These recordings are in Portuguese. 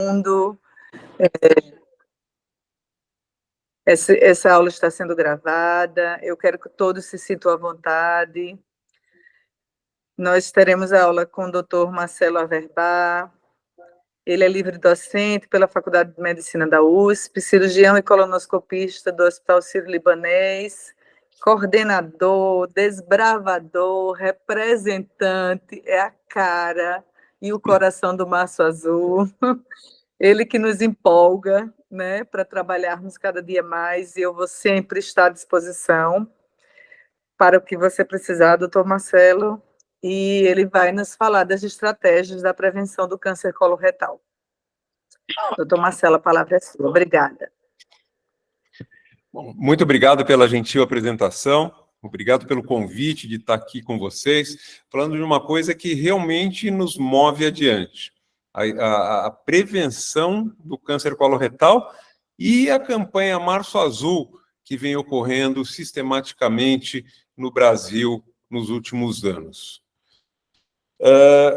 mundo. Essa aula está sendo gravada, eu quero que todos se sintam à vontade. Nós teremos a aula com o Dr. Marcelo Averbach. Ele é livre-docente pela Faculdade de Medicina da USP, cirurgião e colonoscopista do Hospital Sírio-Libanês, coordenador, desbravador, representante, é a cara e o coração do Março Azul. Ele que nos empolga, né, para trabalharmos cada dia mais, e eu vou sempre estar à disposição para o que você precisar, doutor Marcelo, e ele vai nos falar das estratégias da prevenção do câncer coloretal. Doutor Marcelo, a palavra é sua. Obrigada. Bom, muito obrigado pela gentil apresentação, obrigado pelo convite de estar aqui com vocês, falando de uma coisa que realmente nos move adiante. A prevenção do câncer coloretal e a campanha Março Azul, que vem ocorrendo sistematicamente no Brasil nos últimos anos.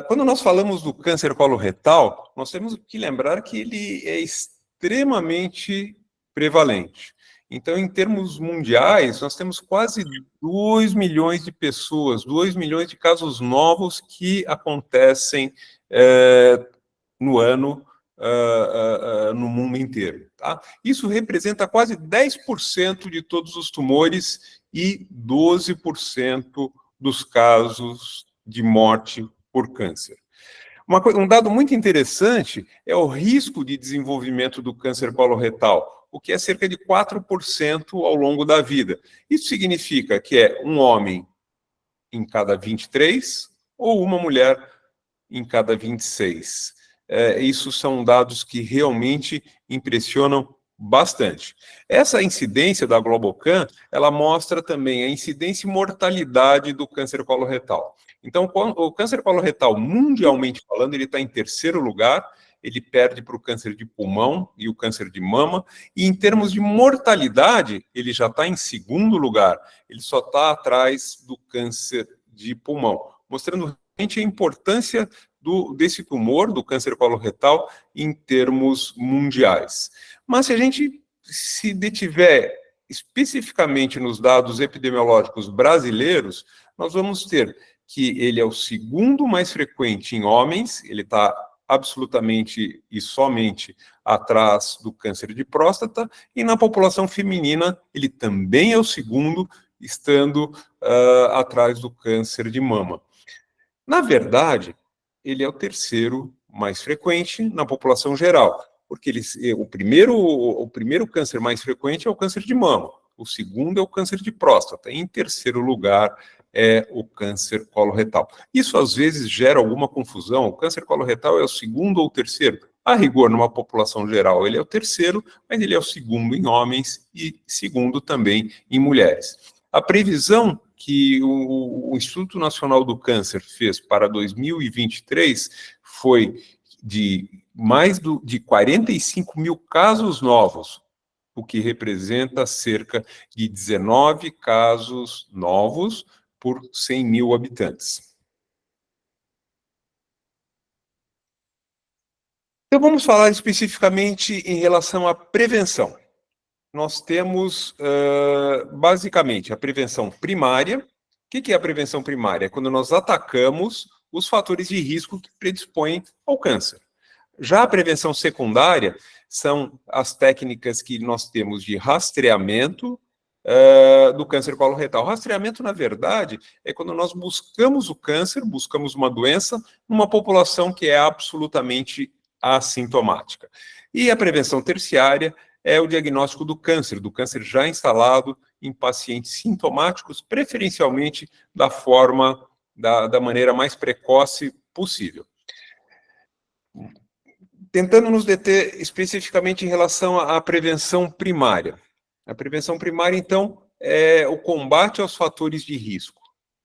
Quando nós falamos do câncer coloretal, nós temos que lembrar que ele é extremamente prevalente. Então, em termos mundiais, nós temos quase 2 milhões de pessoas, 2 milhões de casos novos que acontecem no ano no mundo inteiro. Tá? Isso representa quase 10% de todos os tumores e 12% dos casos de morte por câncer. Um dado muito interessante é o risco de desenvolvimento do câncer coloretal, o que é cerca de 4% ao longo da vida. Isso significa que é um homem em cada 23 ou uma mulher em cada 26. Isso são dados que realmente impressionam bastante. Essa incidência da Globocan, ela mostra também a incidência e mortalidade do câncer coloretal. Então, o câncer coloretal, mundialmente falando, ele está em terceiro lugar, ele perde para o câncer de pulmão e o câncer de mama, e em termos de mortalidade, ele já está em segundo lugar, ele só está atrás do câncer de pulmão, mostrando realmente a importância desse tumor, do câncer coloretal, em termos mundiais. Mas se a gente se detiver especificamente nos dados epidemiológicos brasileiros, nós vamos ter que ele é o segundo mais frequente em homens, ele está absolutamente e somente atrás do câncer de próstata, e na população feminina ele também é o segundo, estando atrás do câncer de mama. Na verdade, ele é o terceiro mais frequente na população geral, porque o primeiro câncer mais frequente é o câncer de mama, o segundo é o câncer de próstata, e em terceiro lugar é o câncer coloretal. Isso às vezes gera alguma confusão, o câncer coloretal é o segundo ou o terceiro? A rigor, numa população geral, ele é o terceiro, mas ele é o segundo em homens e segundo também em mulheres. A previsão que o Instituto Nacional do Câncer fez para 2023 foi de de 45 mil casos novos, o que representa cerca de 19 casos novos por 100 mil habitantes. Então, vamos falar especificamente em relação à prevenção. Nós temos, basicamente, a prevenção primária. O que é a prevenção primária? É quando nós atacamos os fatores de risco que predispõem ao câncer. Já a prevenção secundária são as técnicas que nós temos de rastreamento do câncer coloretal. Rastreamento, na verdade, é quando nós buscamos o câncer, buscamos uma doença, numa população que é absolutamente assintomática. E a prevenção terciária é o diagnóstico do câncer já instalado em pacientes sintomáticos, preferencialmente da maneira mais precoce possível. Tentando nos deter especificamente em relação à prevenção primária. A prevenção primária, então, é o combate aos fatores de risco.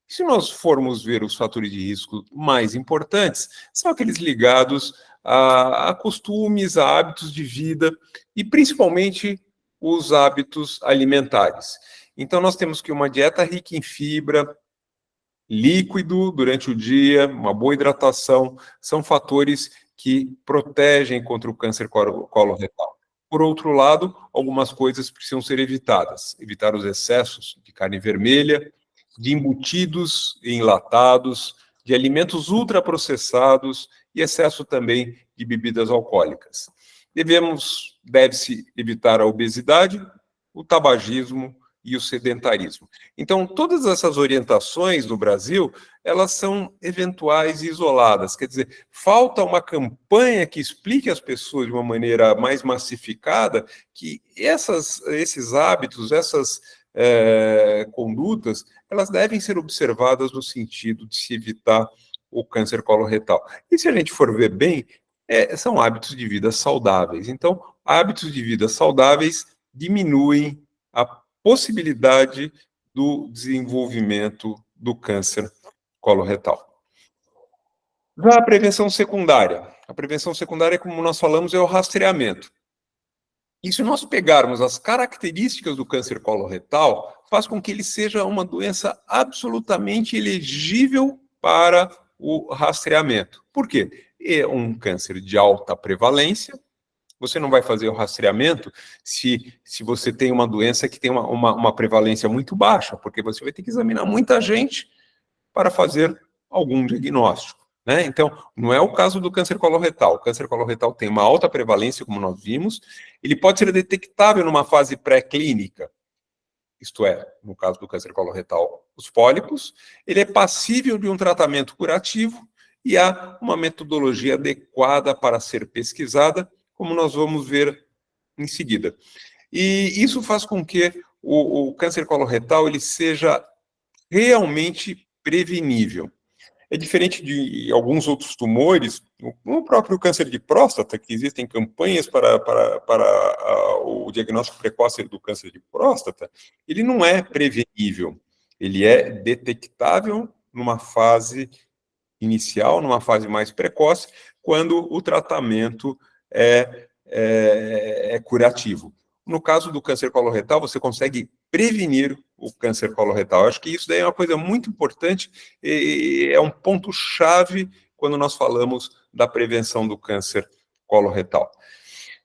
Se nós formos ver os fatores de risco mais importantes, são aqueles ligados a costumes, a hábitos de vida e principalmente os hábitos alimentares. Então, nós temos que uma dieta rica em fibra, líquido durante o dia, uma boa hidratação, são fatores que protegem contra o câncer coloretal. Por outro lado, algumas coisas precisam ser evitadas. Evitar os excessos de carne vermelha, de embutidos enlatados, de alimentos ultraprocessados e excesso também de bebidas alcoólicas. Deve-se evitar a obesidade, o tabagismo e o sedentarismo. Então, todas essas orientações no Brasil, elas são eventuais e isoladas. Quer dizer, falta uma campanha que explique às pessoas de uma maneira mais massificada que esses hábitos, essas condutas, elas devem ser observadas no sentido de se evitar o câncer coloretal. E se a gente for ver bem, são hábitos de vida saudáveis. Então, hábitos de vida saudáveis diminuem a possibilidade do desenvolvimento do câncer coloretal. Já a prevenção secundária. A prevenção secundária, como nós falamos, é o rastreamento. E se nós pegarmos as características do câncer coloretal, faz com que ele seja uma doença absolutamente elegível para o rastreamento. Por quê? É um câncer de alta prevalência. Você não vai fazer o rastreamento se você tem uma doença que tem uma prevalência muito baixa, porque você vai ter que examinar muita gente para fazer algum diagnóstico, né? Então, não é o caso do câncer coloretal. O câncer coloretal tem uma alta prevalência, como nós vimos. Ele pode ser detectável numa fase pré-clínica, isto é, no caso do câncer coloretal, os pólipos. Ele é passível de um tratamento curativo e há uma metodologia adequada para ser pesquisada, como nós vamos ver em seguida. E isso faz com que o câncer coloretal ele seja realmente prevenível. É diferente de alguns outros tumores, o próprio câncer de próstata, que existem campanhas para o diagnóstico precoce do câncer de próstata, ele não é prevenível, ele é detectável numa fase inicial, numa fase mais precoce, quando o tratamento é curativo. No caso do câncer coloretal, você consegue prevenir o câncer coloretal. Acho que isso daí é uma coisa muito importante e é um ponto-chave quando nós falamos da prevenção do câncer coloretal.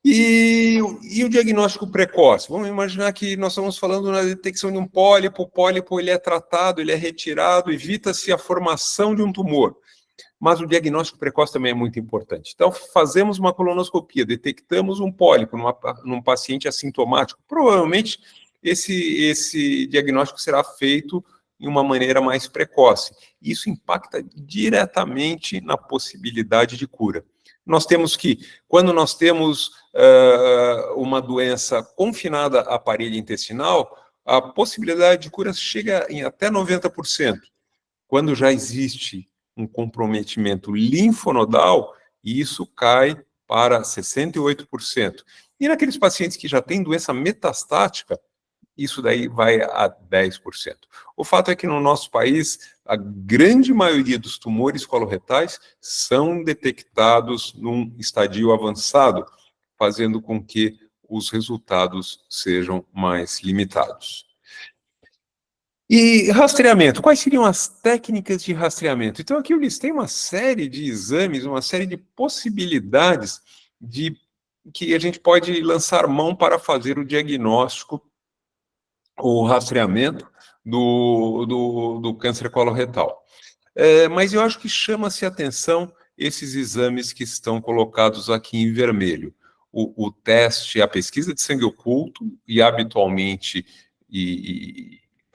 E o diagnóstico precoce? Vamos imaginar que nós estamos falando na detecção de um pólipo. O pólipo ele é tratado, ele é retirado, evita-se a formação de um tumor. Mas o diagnóstico precoce também é muito importante. Então, fazemos uma colonoscopia, detectamos um pólipo num paciente assintomático. Provavelmente, esse diagnóstico será feito de uma maneira mais precoce. Isso impacta diretamente na possibilidade de cura. Nós temos que, quando nós temos uma doença confinada à parede intestinal, a possibilidade de cura chega em até 90%. Quando já existe um comprometimento linfonodal, isso cai para 68%. E naqueles pacientes que já têm doença metastática, isso daí vai a 10%. O fato é que no nosso país, a grande maioria dos tumores coloretais são detectados num estadio avançado, fazendo com que os resultados sejam mais limitados. E rastreamento, quais seriam as técnicas de rastreamento? Então, aqui eu listei uma série de exames, uma série de possibilidades de que a gente pode lançar mão para fazer o diagnóstico, o rastreamento do câncer coloretal. Mas eu acho que chama-se atenção esses exames que estão colocados aqui em vermelho. O teste, a pesquisa de sangue oculto e habitualmente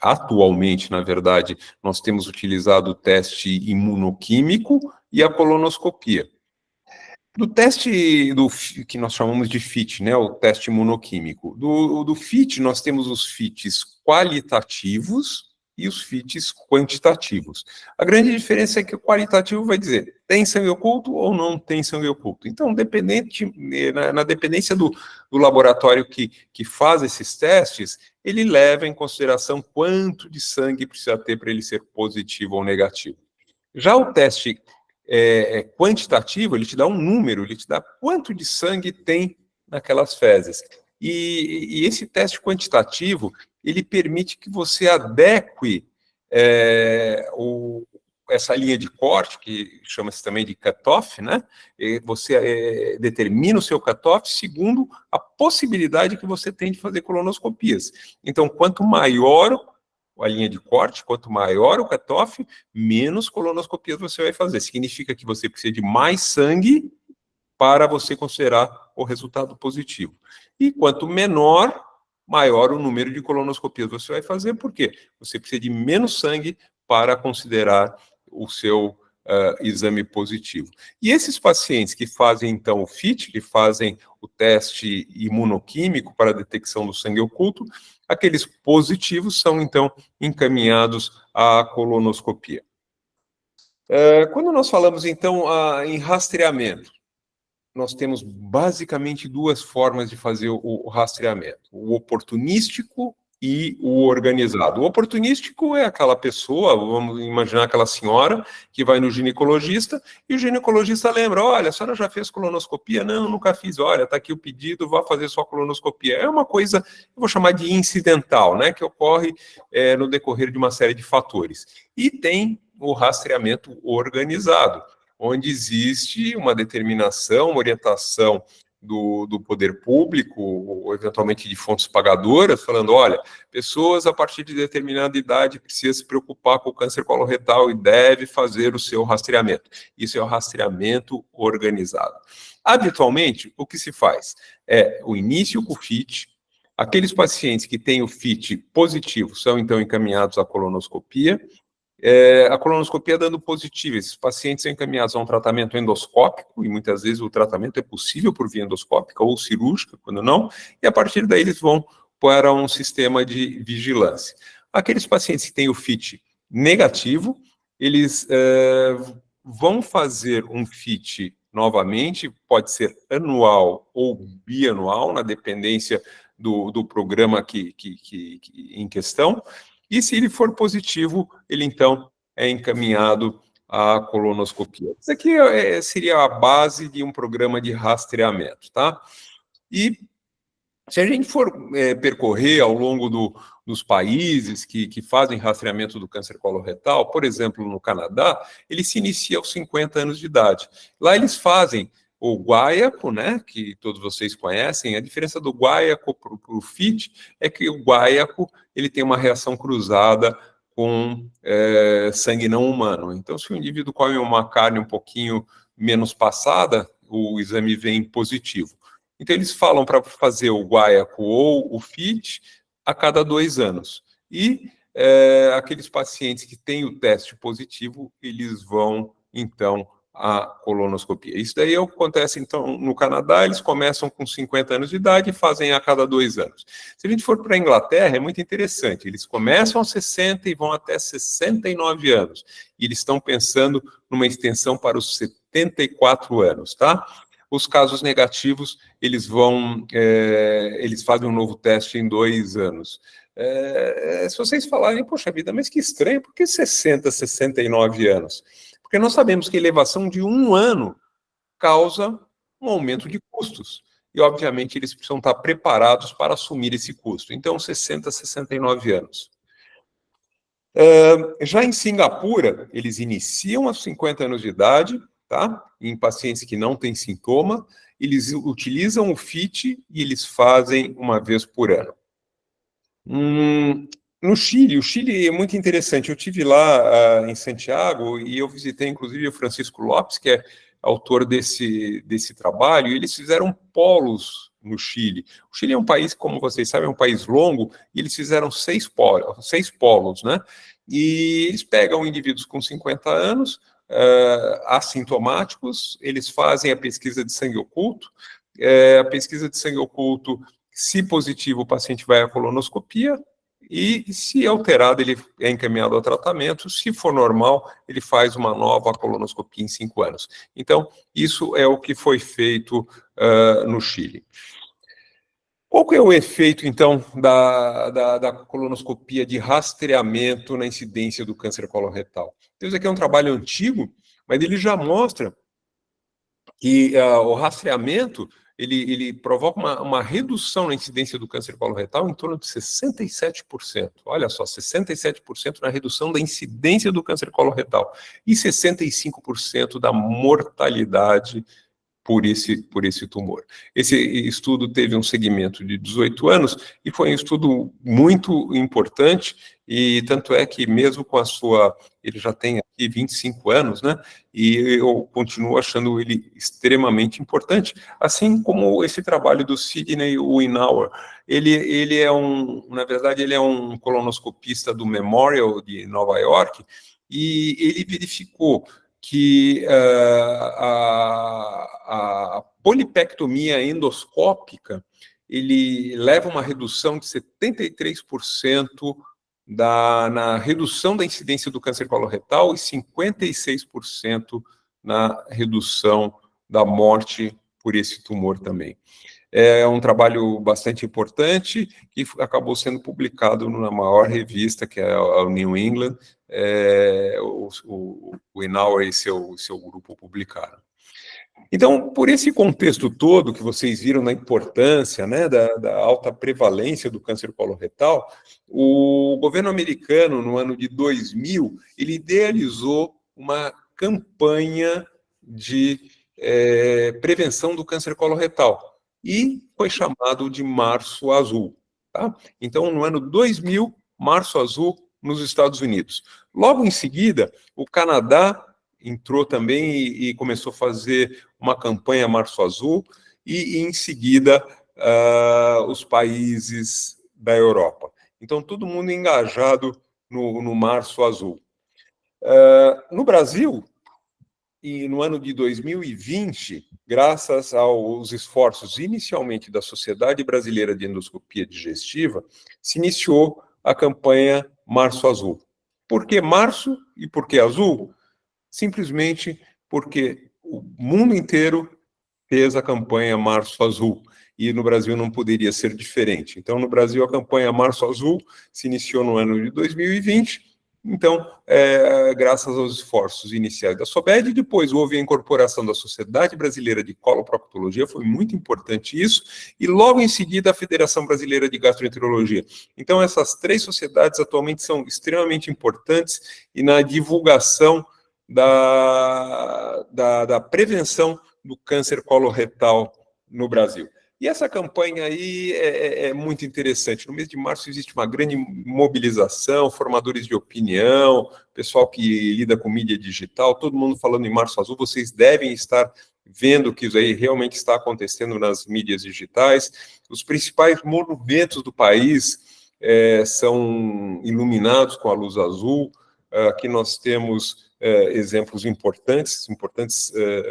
atualmente, na verdade, nós temos utilizado o teste imunoquímico e a colonoscopia. Do teste que nós chamamos de FIT, né, o teste imunoquímico, do FIT nós temos os FITs qualitativos e os FITs quantitativos. A grande diferença é que o qualitativo vai dizer, tem sangue oculto ou não tem sangue oculto. Então, na dependência do laboratório que faz esses testes, ele leva em consideração quanto de sangue precisa ter para ele ser positivo ou negativo. Já o teste quantitativo, ele te dá um número, ele te dá quanto de sangue tem naquelas fezes. E esse teste quantitativo, ele permite que você adeque o essa linha de corte, que chama-se também de cutoff, né? Você determina o seu cutoff segundo a possibilidade que você tem de fazer colonoscopias. Então, quanto maior a linha de corte, quanto maior o cutoff, menos colonoscopias você vai fazer. Significa que você precisa de mais sangue para você considerar o resultado positivo. E quanto menor, maior o número de colonoscopias você vai fazer, porque você precisa de menos sangue para considerar o seu exame positivo. E esses pacientes que fazem, então, o FIT, que fazem o teste imunoquímico para a detecção do sangue oculto, aqueles positivos são, então, encaminhados à colonoscopia. Quando nós falamos, então, em rastreamento, nós temos basicamente duas formas de fazer o rastreamento: o oportunístico e o organizado. O oportunístico é aquela pessoa, vamos imaginar aquela senhora que vai no ginecologista e o ginecologista lembra: olha, a senhora já fez colonoscopia? Não, nunca fiz. Olha, está aqui o pedido, vá fazer sua colonoscopia. É uma coisa, eu vou chamar de incidental, né, que ocorre no decorrer de uma série de fatores. E tem o rastreamento organizado, onde existe uma determinação, uma orientação do poder público, ou eventualmente de fontes pagadoras, falando: olha, pessoas a partir de determinada idade precisam se preocupar com o câncer coloretal e deve fazer o seu rastreamento. Isso é o rastreamento organizado. Habitualmente, o que se faz é o início com o FIT. Aqueles pacientes que têm o FIT positivo são, então, encaminhados à colonoscopia. A colonoscopia dando positivo, esses pacientes são encaminhados a um tratamento endoscópico, e muitas vezes o tratamento é possível por via endoscópica ou cirúrgica, quando não, e a partir daí eles vão para um sistema de vigilância. Aqueles pacientes que têm o FIT negativo, eles vão fazer um FIT novamente, pode ser anual ou bianual, na dependência do programa em questão. E se ele for positivo, ele então é encaminhado à colonoscopia. Isso aqui seria a base de um programa de rastreamento, tá? E se a gente for percorrer ao longo dos países que fazem rastreamento do câncer coloretal, por exemplo, no Canadá, ele se inicia aos 50 anos de idade. Lá eles fazem o guaiaco, né, que todos vocês conhecem. A diferença do guaiaco para o FIT é que o guaiaco ele tem uma reação cruzada com sangue não humano. Então, se o indivíduo come uma carne um pouquinho menos passada, o exame vem positivo. Então, eles falam para fazer o guaiaco ou o FIT a cada 2 anos. E aqueles pacientes que têm o teste positivo, eles vão, então, a colonoscopia. Isso daí acontece, então, no Canadá, eles começam com 50 anos de idade e fazem a cada 2 anos. Se a gente for para a Inglaterra, é muito interessante, eles começam aos 60 e vão até 69 anos, e eles estão pensando numa extensão para os 74 anos, tá? Os casos negativos, eles fazem um novo teste em 2 anos. Se vocês falarem: poxa vida, mas que estranho, por que 60, 69 anos? Porque nós sabemos que a elevação de 1 ano causa um aumento de custos. E, obviamente, eles precisam estar preparados para assumir esse custo. Então, 60, 69 anos. Já em Singapura, eles iniciam aos 50 anos de idade, tá? Em pacientes que não têm sintoma, eles utilizam o FIT e eles fazem uma vez por ano. No Chile, o Chile é muito interessante. Eu estive lá em Santiago e eu visitei, inclusive, o Francisco Lopes, que é autor desse trabalho, e eles fizeram polos no Chile. O Chile é um país, como vocês sabem, é um país longo, e eles fizeram 6 polos, né? E eles pegam indivíduos com 50 anos, assintomáticos, eles fazem a pesquisa de sangue oculto. A pesquisa de sangue oculto, se positivo, o paciente vai à colonoscopia, e se alterado, ele é encaminhado ao tratamento. Se for normal, ele faz uma nova colonoscopia em 5 anos. Então, isso é o que foi feito no Chile. Qual que é o efeito, então, da colonoscopia de rastreamento na incidência do câncer coloretal? Então, isso aqui é um trabalho antigo, mas ele já mostra que o rastreamento ele provoca uma redução na incidência do câncer coloretal em torno de 67%. Olha só, 67% na redução da incidência do câncer coloretal e 65% da mortalidade por esse tumor. Esse estudo teve um segmento de 18 anos e foi um estudo muito importante, e tanto é que mesmo com ele já tem aqui 25 anos, né, e eu continuo achando ele extremamente importante, assim como esse trabalho do Sidney Weinauer. Ele é na verdade, ele é um colonoscopista do Memorial de Nova York, e ele verificou que a polipectomia endoscópica, ele leva uma redução de 73% na redução da incidência do câncer coloretal e 56% na redução da morte por esse tumor também. É um trabalho bastante importante que acabou sendo publicado na maior revista, que é a New England. O Weinauer e seu grupo publicaram. Então, por esse contexto todo que vocês viram na importância, né, da alta prevalência do câncer coloretal, o governo americano, no ano de 2000, ele idealizou uma campanha de prevenção do câncer coloretal, e foi chamado de Março Azul. Tá? Então, no ano 2000, Março Azul nos Estados Unidos. Logo em seguida, o Canadá entrou também e começou a fazer uma campanha Março Azul, e em seguida os países da Europa. Então, todo mundo engajado no Março Azul. No Brasil, e no ano de 2020, graças aos esforços inicialmente da Sociedade Brasileira de Endoscopia Digestiva, se iniciou a campanha Março Azul. Por que março e por que azul? Simplesmente porque o mundo inteiro fez a campanha Março Azul, e no Brasil não poderia ser diferente. Então, no Brasil, a campanha Março Azul se iniciou no ano de 2020, então, graças aos esforços iniciais da SOBED, depois houve a incorporação da Sociedade Brasileira de Coloproctologia, foi muito importante isso, e logo em seguida a Federação Brasileira de Gastroenterologia. Então, essas três sociedades atualmente são extremamente importantes e na divulgação da prevenção do câncer coloretal no Brasil. E essa campanha aí é muito interessante. No mês de março existe uma grande mobilização, formadores de opinião, pessoal que lida com mídia digital, todo mundo falando em Março Azul. Vocês devem estar vendo que isso aí realmente está acontecendo nas mídias digitais. Os principais monumentos do país são iluminados com a luz azul. Aqui nós temos exemplos importantes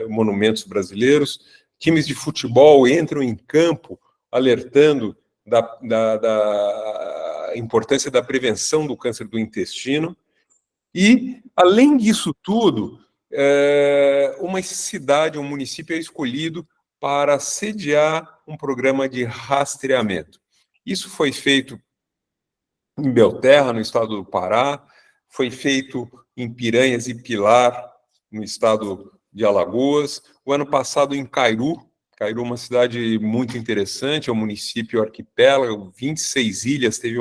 monumentos brasileiros. Times de futebol entram em campo alertando da importância da prevenção do câncer do intestino. E, além disso tudo, uma cidade, um município é escolhido para sediar um programa de rastreamento. Isso foi feito em Belterra, no estado do Pará, foi feito em Piranhas e Pilar, no estado de Alagoas. O ano passado, em Cairu, uma cidade muito interessante, é um município arquipélago, 26 ilhas, teve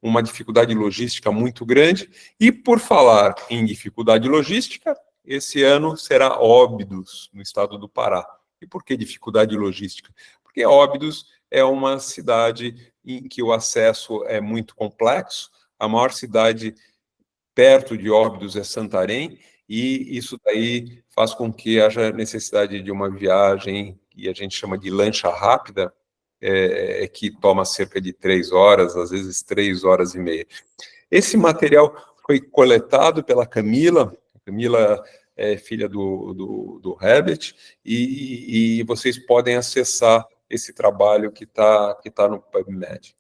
uma dificuldade logística muito grande. E, por falar em dificuldade logística, esse ano será Óbidos, no estado do Pará. E por que dificuldade logística? Porque Óbidos é uma cidade em que o acesso é muito complexo. A maior cidade perto de Óbidos é Santarém, e isso daí faz com que haja necessidade de uma viagem que a gente chama de lancha rápida, que toma cerca de 3 horas, às vezes 3 horas e meia. Esse material foi coletado pela Camila. A Camila é filha do Herbert, e vocês podem acessar esse trabalho que tá no PubMed.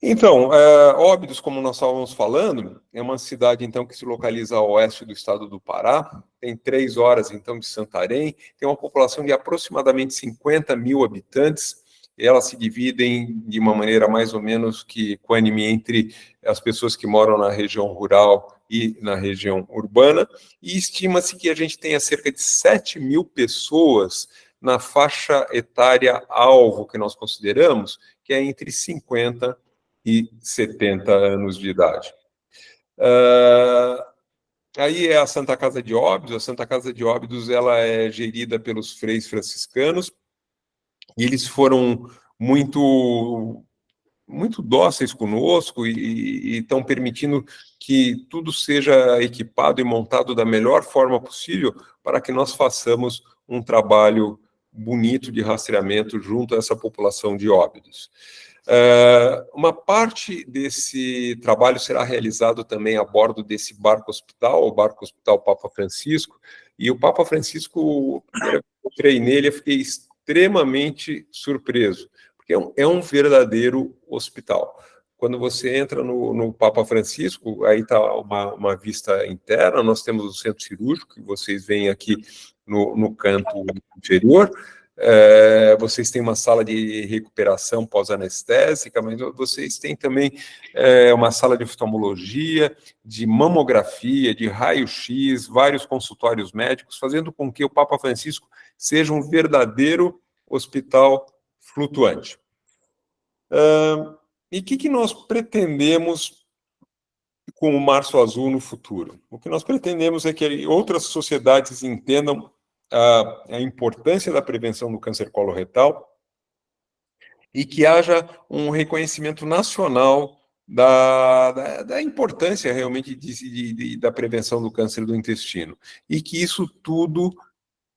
Então, Óbidos, como nós estávamos falando, é uma cidade, então, que se localiza a oeste do estado do Pará, tem 3 horas, então, de Santarém, tem uma população de aproximadamente 50 mil habitantes, e elas se dividem de uma maneira mais ou menos que equânime entre as pessoas que moram na região rural e na região urbana, e estima-se que a gente tenha cerca de 7 mil pessoas na faixa etária alvo que nós consideramos, que é entre 50 e 70 anos de idade. Aí é a Santa Casa de Óbidos. A Santa Casa de Óbidos ela é gerida pelos freis franciscanos e eles foram muito dóceis conosco e estão permitindo que tudo seja equipado e montado da melhor forma possível para que nós façamos um trabalho bonito de rastreamento junto a essa população de Óbidos. Uma parte desse trabalho será realizado também a bordo desse barco hospital, o barco hospital Papa Francisco, e o Papa Francisco, a primeira vez que eu entrei nele, eu fiquei extremamente surpreso, porque é um verdadeiro hospital. Quando você entra no Papa Francisco, aí está uma vista interna, nós temos o centro cirúrgico, que vocês veem aqui no canto inferior. Vocês têm uma sala de recuperação pós-anestésica, mas vocês têm também uma sala de oftalmologia, de mamografia, de raio-x, vários consultórios médicos, fazendo com que o Papa Francisco seja um verdadeiro hospital flutuante. E o que nós pretendemos com o Março Azul no futuro? O que nós pretendemos é que outras sociedades entendam a importância da prevenção do câncer coloretal e que haja um reconhecimento nacional da importância realmente da prevenção do câncer do intestino e que isso tudo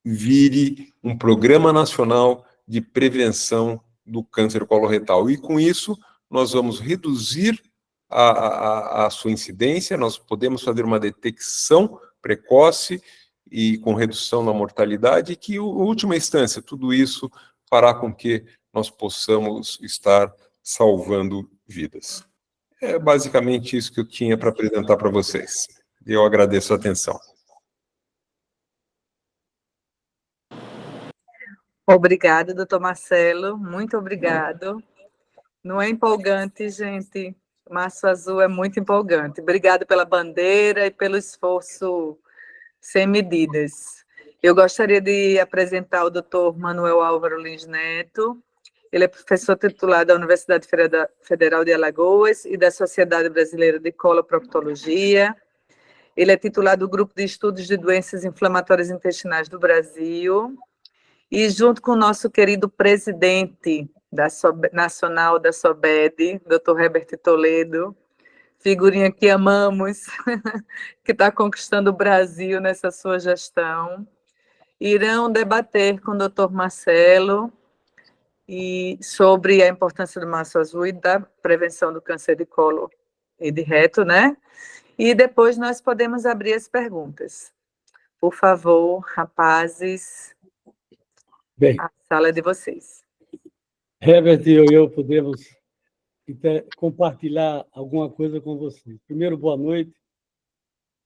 vire um programa nacional de prevenção do câncer coloretal. E com isso, nós vamos reduzir a sua incidência, nós podemos fazer uma detecção precoce e com redução na mortalidade, e que, em última instância, tudo isso fará com que nós possamos estar salvando vidas. É basicamente isso que eu tinha para apresentar para vocês. Eu agradeço a atenção. Obrigada, doutor Marcelo, muito obrigado. Não é empolgante, gente? Março Azul é muito empolgante. Obrigada pela bandeira e pelo esforço sem medidas. Eu gostaria de apresentar o doutor Manuel Álvaro Lins Neto. Ele é professor titular da Universidade Federal de Alagoas e da Sociedade Brasileira de Coloproctologia. Ele é titular do Grupo de Estudos de Doenças Inflamatórias Intestinais do Brasil. E junto com o nosso querido presidente nacional da SOBED, doutor Herbert Toledo, figurinha que amamos, que está conquistando o Brasil nessa sua gestão, irão debater com o doutor Marcelo sobre a importância do Março Azul e da prevenção do câncer de colo e de reto, né? E depois nós podemos abrir as perguntas. Por favor, rapazes, bem, a sala é de vocês. Herbert e eu podemos compartilhar alguma coisa com vocês. Primeiro, boa noite.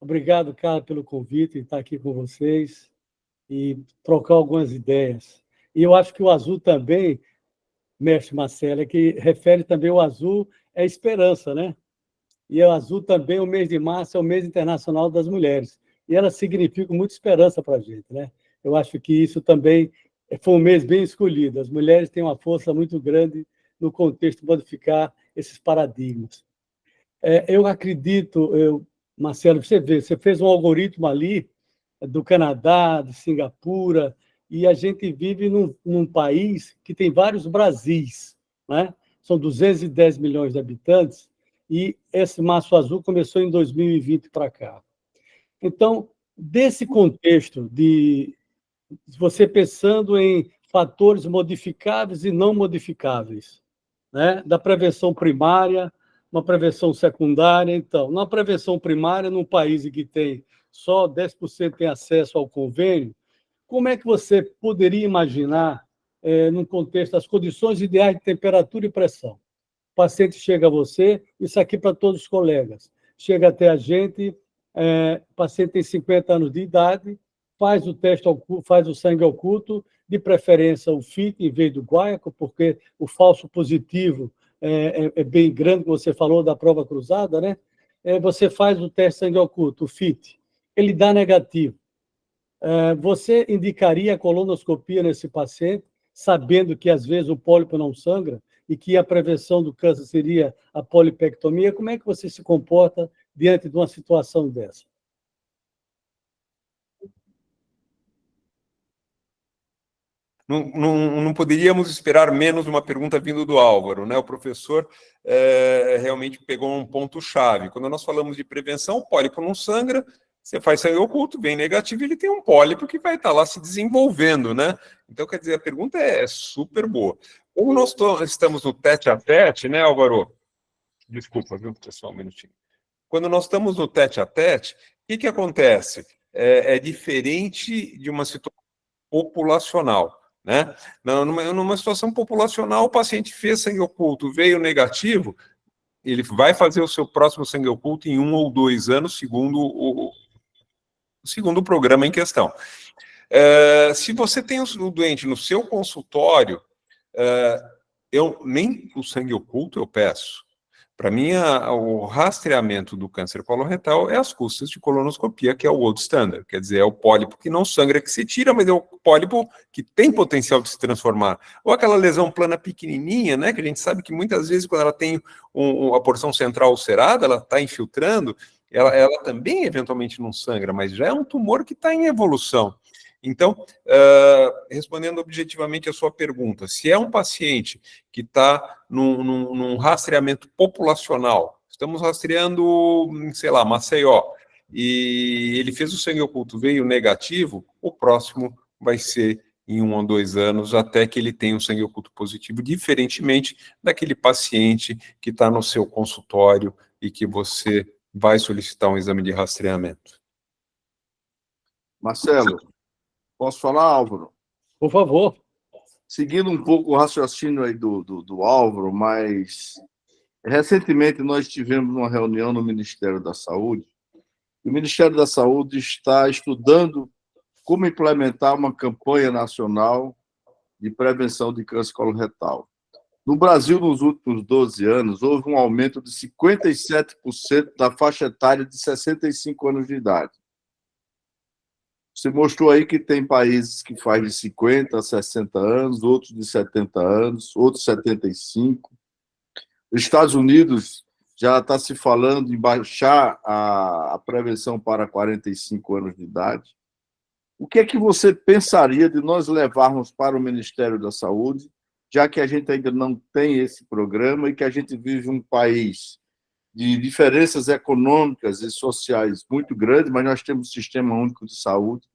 Obrigado, Carla, pelo convite, estar aqui com vocês e trocar algumas ideias. E eu acho que o azul também, mestre Marcelo, é que refere também o azul é esperança, né? E o azul também, o mês de março, é o mês internacional das mulheres. E ela significa muita esperança para a gente, né? Eu acho que isso também foi um mês bem escolhido. As mulheres têm uma força muito grande no contexto de modificar esses paradigmas. Eu acredito, Marcelo, você fez um algoritmo ali do Canadá, de Singapura, e a gente vive num país que tem vários Brasis, né? São 210 milhões de habitantes, e esse Março Azul começou em 2020 para cá. Então, desse contexto de você pensando em fatores modificáveis e não modificáveis, né? Da prevenção primária, uma prevenção secundária. Então, na prevenção primária, num país em que tem só 10% tem acesso ao convênio, como é que você poderia imaginar, num contexto, as condições ideais de temperatura e pressão? O paciente chega a você, isso aqui para todos os colegas, chega até a gente, o paciente tem 50 anos de idade, faz o teste, faz o sangue oculto, de preferência o FIT em vez do guaiaco, porque o falso positivo é bem grande, como você falou da prova cruzada, né? Você faz o teste sangue oculto, o FIT, ele dá negativo. Você indicaria a colonoscopia nesse paciente, sabendo que, às vezes, o pólipo não sangra e que a prevenção do câncer seria a polipectomia? Como é que você se comporta diante de uma situação dessa? Não poderíamos esperar menos uma pergunta vindo do Álvaro, né? O professor realmente pegou um ponto-chave. Quando nós falamos de prevenção, o pólipo não sangra, você faz sangue oculto, vem negativo, ele tem um pólipo que vai estar lá se desenvolvendo, né? Então, quer dizer, a pergunta é super boa. Como nós estamos no tete-a-tete, né, Álvaro? Desculpa, viu, pessoal, um minutinho. Quando nós estamos no tete-a-tete, o que acontece? É diferente de uma situação populacional, né? Numa situação populacional, o paciente fez sangue oculto, veio negativo, ele vai fazer o seu próximo sangue oculto em 1 ou 2 anos, segundo o programa em questão. Se você tem o doente no seu consultório, nem o sangue oculto eu peço. Para mim, o rastreamento do câncer coloretal é às custas de colonoscopia, que é o gold standard. Quer dizer, é o pólipo que não sangra que se tira, mas é o pólipo que tem potencial de se transformar. Ou aquela lesão plana pequenininha, né, que a gente sabe que muitas vezes, quando ela tem a porção central ulcerada, ela está infiltrando, ela também eventualmente não sangra, mas já é um tumor que está em evolução. Então, respondendo objetivamente a sua pergunta, se é um paciente que está num rastreamento populacional, estamos rastreando, sei lá, Maceió, e ele fez o sangue oculto, veio negativo, o próximo vai ser em 1 ou 2 anos, até que ele tenha um sangue oculto positivo, diferentemente daquele paciente que está no seu consultório e que você vai solicitar um exame de rastreamento. Marcelo, posso falar, Álvaro? Por favor. Seguindo um pouco o raciocínio aí do Álvaro, mas recentemente nós tivemos uma reunião no Ministério da Saúde. O Ministério da Saúde está estudando como implementar uma campanha nacional de prevenção de câncer coloretal. No Brasil, nos últimos 12 anos, houve um aumento de 57% da faixa etária de 65 anos de idade. Você mostrou aí que tem países que fazem de 50 a 60 anos, outros de 70 anos, outros 75. Os Estados Unidos já está se falando em baixar a prevenção para 45 anos de idade. O que é que você pensaria de nós levarmos para o Ministério da Saúde, já que a gente ainda não tem esse programa e que a gente vive um país de diferenças econômicas e sociais muito grandes, mas nós temos o Sistema Único de Saúde,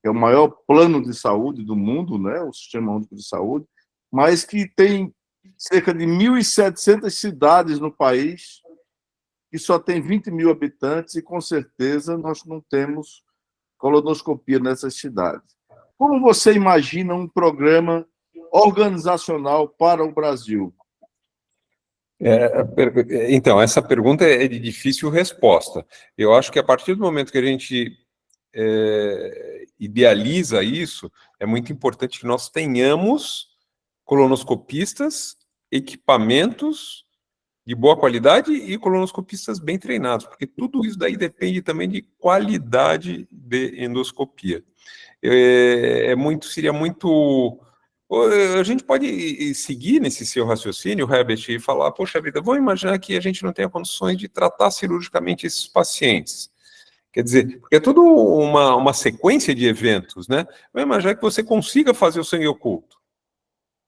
que é o maior plano de saúde do mundo, né? O Sistema Único de Saúde, mas que tem cerca de 1.700 cidades no país, que só tem 20 mil habitantes, e com certeza nós não temos colonoscopia nessas cidades. Como você imagina um programa organizacional para o Brasil? Então, essa pergunta é de difícil resposta. Eu acho que a partir do momento que a gente idealiza isso, é muito importante que nós tenhamos colonoscopistas, equipamentos de boa qualidade e colonoscopistas bem treinados, porque tudo isso daí depende também de qualidade de endoscopia. Seria muito... A gente pode seguir nesse seu raciocínio, Herbert, e falar, poxa vida, vamos imaginar que a gente não tenha condições de tratar cirurgicamente esses pacientes. Quer dizer, porque é tudo uma sequência de eventos, né? Vamos imaginar que você consiga fazer o sangue oculto.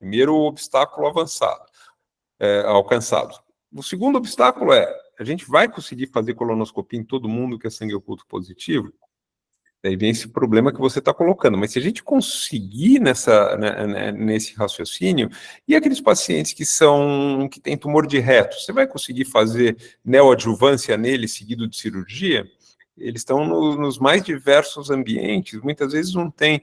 Primeiro obstáculo alcançado. O segundo obstáculo a gente vai conseguir fazer colonoscopia em todo mundo que é sangue oculto positivo? Daí vem esse problema que você está colocando. Mas se a gente conseguir nesse raciocínio, e aqueles pacientes que têm tumor de reto, você vai conseguir fazer neoadjuvância nele seguido de cirurgia? Eles estão nos mais diversos ambientes, muitas vezes não tem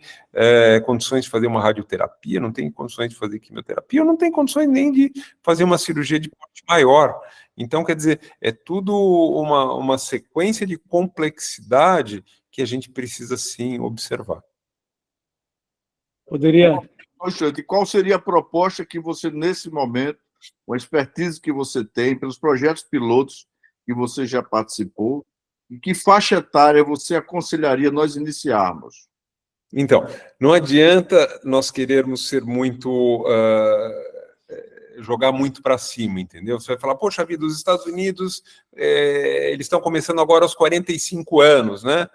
condições de fazer uma radioterapia, não tem condições de fazer quimioterapia, ou não tem condições nem de fazer uma cirurgia de porte maior. Então, quer dizer, é tudo uma sequência de complexidade que a gente precisa, sim, observar. Poderia... Qual seria a proposta que você, nesse momento, com a expertise que você tem, pelos projetos pilotos que você já participou, e que faixa etária você aconselharia nós iniciarmos? Então, não adianta nós querermos ser muito... jogar muito para cima, entendeu? Você vai falar, poxa vida, os Estados Unidos, eles estão começando agora aos 45 anos, né?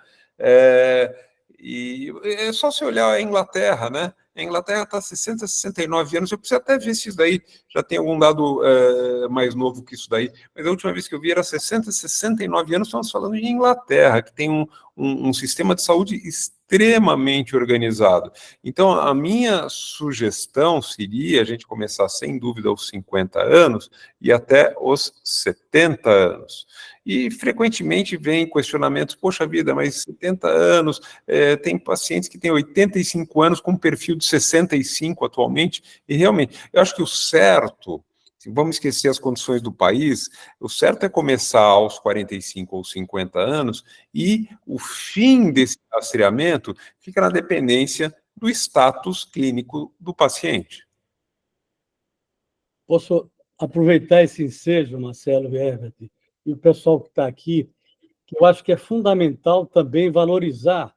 E é só você olhar a Inglaterra, né? A Inglaterra está 60, 69 anos, eu preciso até ver se isso daí já tem algum dado mais novo que isso daí, mas a última vez que eu vi era 60, 69 anos, estamos falando de Inglaterra, que tem um sistema de saúde extremamente organizado. Então, a minha sugestão seria a gente começar, sem dúvida, aos 50 anos e até os 70 anos. E, frequentemente, vem questionamentos, poxa vida, mas 70 anos, tem pacientes que têm 85 anos com perfil de 65 atualmente, e realmente, eu acho que o certo, vamos esquecer as condições do país, o certo é começar aos 45 ou 50 anos, e o fim desse rastreamento fica na dependência do status clínico do paciente. Posso aproveitar esse ensejo, Marcelo e Herbert, e o pessoal que está aqui, que eu acho que é fundamental também valorizar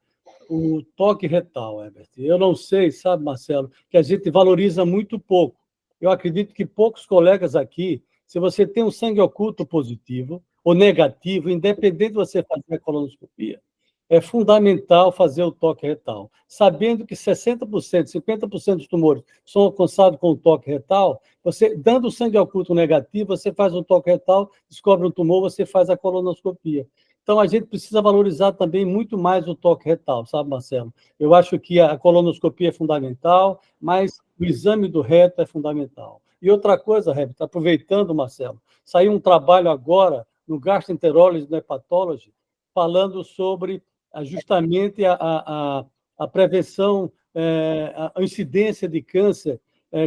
o toque retal, Herbert. Eu não sei, sabe, Marcelo, que a gente valoriza muito pouco. Eu acredito que poucos colegas aqui, se você tem um sangue oculto positivo ou negativo, independente de você fazer a colonoscopia, é fundamental fazer o toque retal. Sabendo que 60%, 50% dos tumores são alcançados com o toque retal, você, dando sangue oculto negativo, você faz o toque retal, descobre um tumor, você faz a colonoscopia. Então, a gente precisa valorizar também muito mais o toque retal, sabe, Marcelo? Eu acho que a colonoscopia é fundamental, mas o exame do reto é fundamental. E outra coisa, Herbert, aproveitando, Marcelo, saiu um trabalho agora no Gastroenterology and Hepatology, falando sobre justamente a prevenção, a incidência de câncer,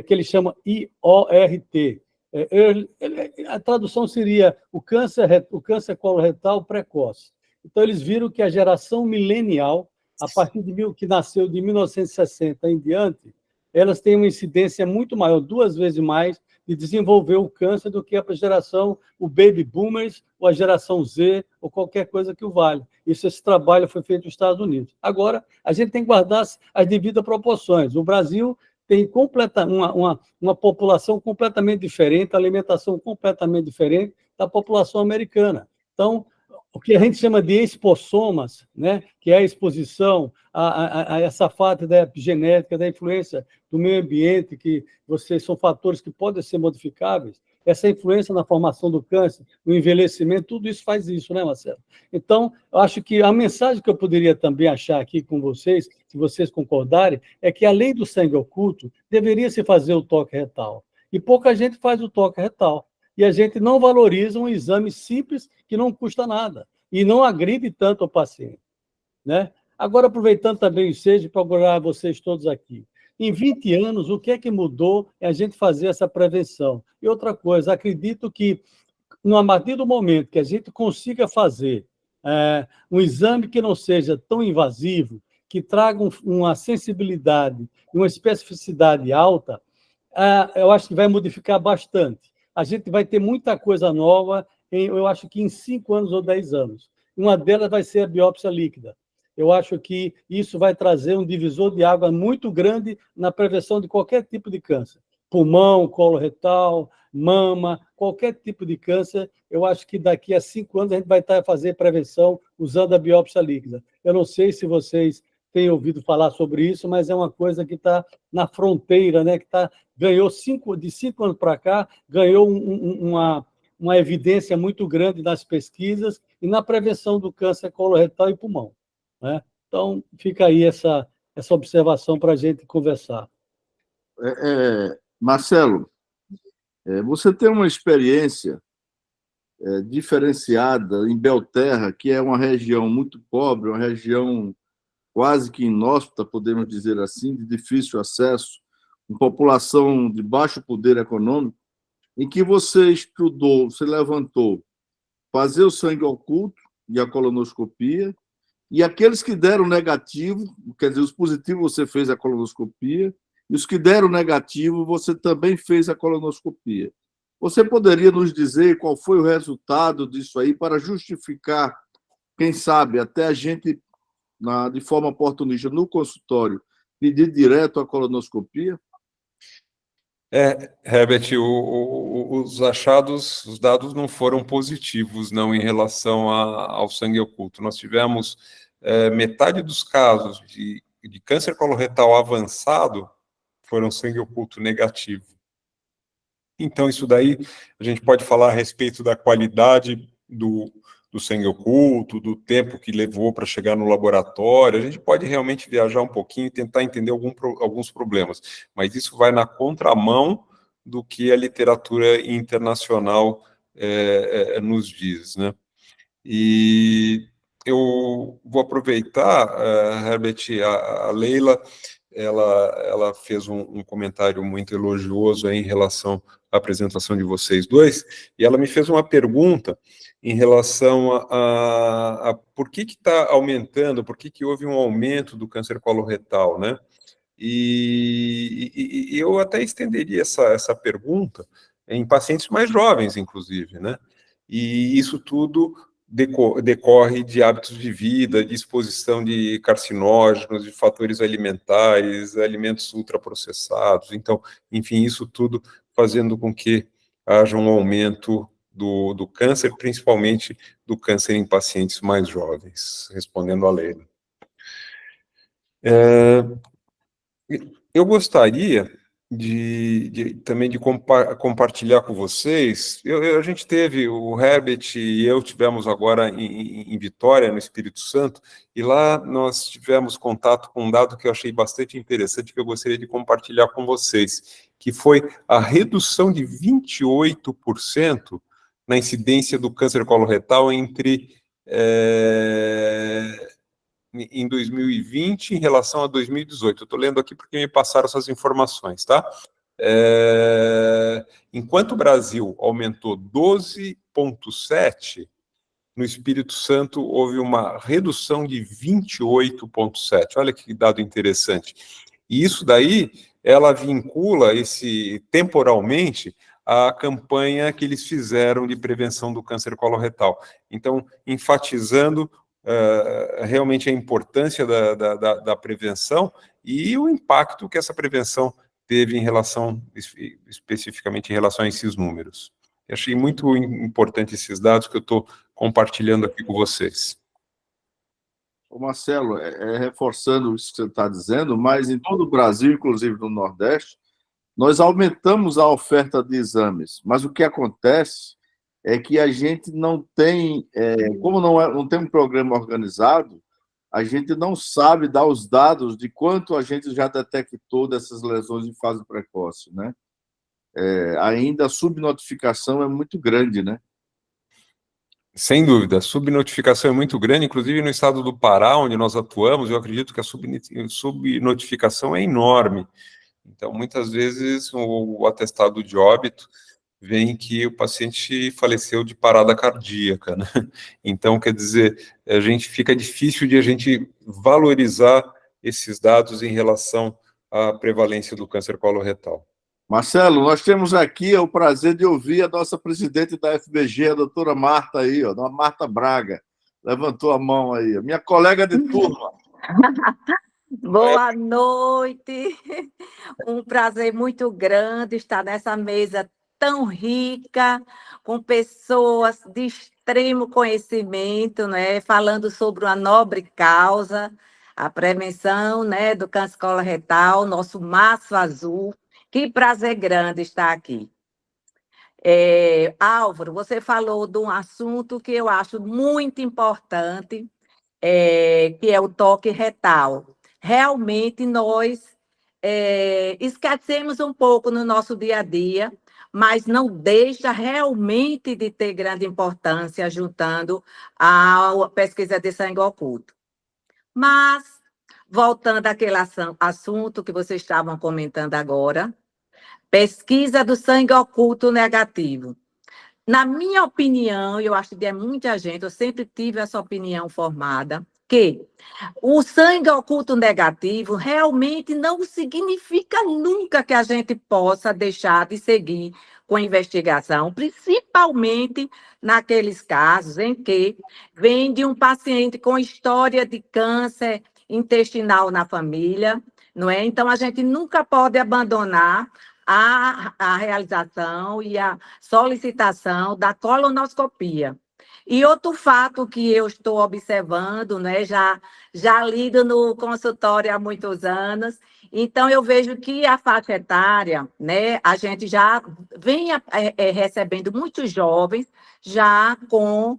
que ele chama IORT. A tradução seria o câncer coloretal precoce. Então, eles viram que a geração milenial, a partir que nasceu de 1960 em diante, elas têm uma incidência muito maior, 2 vezes mais, de desenvolver o câncer do que a geração, o baby boomers, ou a geração Z, ou qualquer coisa que o valha. Esse trabalho foi feito nos Estados Unidos. Agora, a gente tem que guardar as devidas proporções. O Brasil tem uma população completamente diferente, alimentação completamente diferente da população americana. Então, o que a gente chama de expossomas, né, que é a exposição a essa fase da epigenética, da influência do meio ambiente, que são fatores que podem ser modificáveis, essa influência na formação do câncer, no envelhecimento, tudo isso faz isso, né, Marcelo? Então, eu acho que a mensagem que eu poderia também achar aqui com vocês, se vocês concordarem, é que, além do sangue oculto, deveria se fazer o toque retal. E pouca gente faz o toque retal. E a gente não valoriza um exame simples que não custa nada e não agride tanto o paciente, né? Agora, aproveitando também o ensejo para procurar vocês todos aqui. Em 20 anos, o que é que mudou é a gente fazer essa prevenção. E outra coisa, acredito que, a partir do momento que a gente consiga fazer um exame que não seja tão invasivo, que traga uma sensibilidade e uma especificidade alta, eu acho que vai modificar bastante. A gente vai ter muita coisa nova, eu acho que em 5 anos ou 10 anos. Uma delas vai ser a biópsia líquida. Eu acho que isso vai trazer um divisor de água muito grande na prevenção de qualquer tipo de câncer. Pulmão, colo retal, mama, qualquer tipo de câncer. Eu acho que daqui a 5 anos a gente vai estar a fazer prevenção usando a biópsia líquida. Eu não sei se vocês têm ouvido falar sobre isso, mas é uma coisa que está na fronteira, né? Que ganhou de 5 anos para cá, ganhou uma evidência muito grande nas pesquisas e na prevenção do câncer coloretal e pulmão, né? Então, fica aí essa observação para a gente conversar. Marcelo, você tem uma experiência diferenciada em Belterra, que é uma região muito pobre, uma região quase que inóspita, podemos dizer assim, de difícil acesso, com população de baixo poder econômico, em que você estudou, você levantou fazer o sangue oculto e a colonoscopia, e aqueles que deram negativo, quer dizer, os positivos você fez a colonoscopia, e os que deram negativo você também fez a colonoscopia. Você poderia nos dizer qual foi o resultado disso aí para justificar, quem sabe, até a gente de forma oportunista, no consultório, pedir direto a colonoscopia? Herbert, os achados, os dados não foram positivos, não, em relação ao sangue oculto. Nós tivemos metade dos casos de câncer coloretal avançado foram sangue oculto negativo. Então, isso daí, a gente pode falar a respeito da qualidade do sangue oculto, do tempo que levou para chegar no laboratório. A gente pode realmente viajar um pouquinho e tentar entender alguns problemas, mas isso vai na contramão do que a literatura internacional nos diz, né? E eu vou aproveitar, Herbert, a Leila, ela fez um comentário muito elogioso aí em relação à apresentação de vocês dois, e ela me fez uma pergunta em relação a por que está aumentando, por que houve um aumento do câncer coloretal, né? E eu até estenderia essa pergunta em pacientes mais jovens, inclusive, né? E isso tudo decorre de hábitos de vida, de exposição de carcinógenos, de fatores alimentares, alimentos ultraprocessados. Então, enfim, isso tudo fazendo com que haja um aumento do câncer, principalmente do câncer em pacientes mais jovens, respondendo a Leila. Eu gostaria também de compartilhar com vocês. A gente teve, o Herbert e eu tivemos agora em Vitória, no Espírito Santo, e lá nós tivemos contato com um dado que eu achei bastante interessante, que eu gostaria de compartilhar com vocês, que foi a redução de 28% na incidência do câncer coloretal em 2020 em relação a 2018. Eu estou lendo aqui porque me passaram essas informações, tá? Enquanto o Brasil aumentou 12,7%, no Espírito Santo houve uma redução de 28,7%. Olha que dado interessante. E isso daí, ela vincula temporalmente a campanha que eles fizeram de prevenção do câncer coloretal. Então, enfatizando realmente a importância da prevenção e o impacto que essa prevenção teve especificamente em relação a esses números. Eu achei muito importante esses dados que eu estou compartilhando aqui com vocês. Ô Marcelo, reforçando isso que você está dizendo, mas em todo o Brasil, inclusive no Nordeste, nós aumentamos a oferta de exames, mas o que acontece é que a gente não tem, como não tem um programa organizado, a gente não sabe dar os dados de quanto a gente já detectou dessas lesões em fase precoce, né? Ainda a subnotificação é muito grande, né? Sem dúvida, a subnotificação é muito grande, inclusive no estado do Pará, onde nós atuamos, eu acredito que a subnotificação é enorme. Então, muitas vezes, o atestado de óbito vem que o paciente faleceu de parada cardíaca, né? Então, quer dizer, fica difícil de a gente valorizar esses dados em relação à prevalência do câncer coloretal. Marcelo, nós temos aqui o prazer de ouvir a nossa presidente da FBG, a doutora Marta aí, ó, a Marta Braga, levantou a mão aí, a minha colega de turma. Boa noite, um prazer muito grande estar nessa mesa tão rica, com pessoas de extremo conhecimento, né, falando sobre uma nobre causa, a prevenção, né, do câncer coloretal, nosso Março Azul. Que prazer grande estar aqui. Álvaro, você falou de um assunto que eu acho muito importante, que é o toque retal. Realmente, nós esquecemos um pouco no nosso dia a dia, mas não deixa realmente de ter grande importância juntando à pesquisa de sangue oculto. Mas, voltando àquele assunto que vocês estavam comentando agora, pesquisa do sangue oculto negativo. Na minha opinião, eu acho que é muita gente, eu sempre tive essa opinião formada, que o sangue oculto negativo realmente não significa nunca que a gente possa deixar de seguir com a investigação, principalmente naqueles casos em que vem de um paciente com história de câncer intestinal na família, não é? Então, a gente nunca pode abandonar a realização e a solicitação da colonoscopia. E outro fato que eu estou observando, né, já lido no consultório há muitos anos, então eu vejo que a faixa etária, né, a gente já vem recebendo muitos jovens já com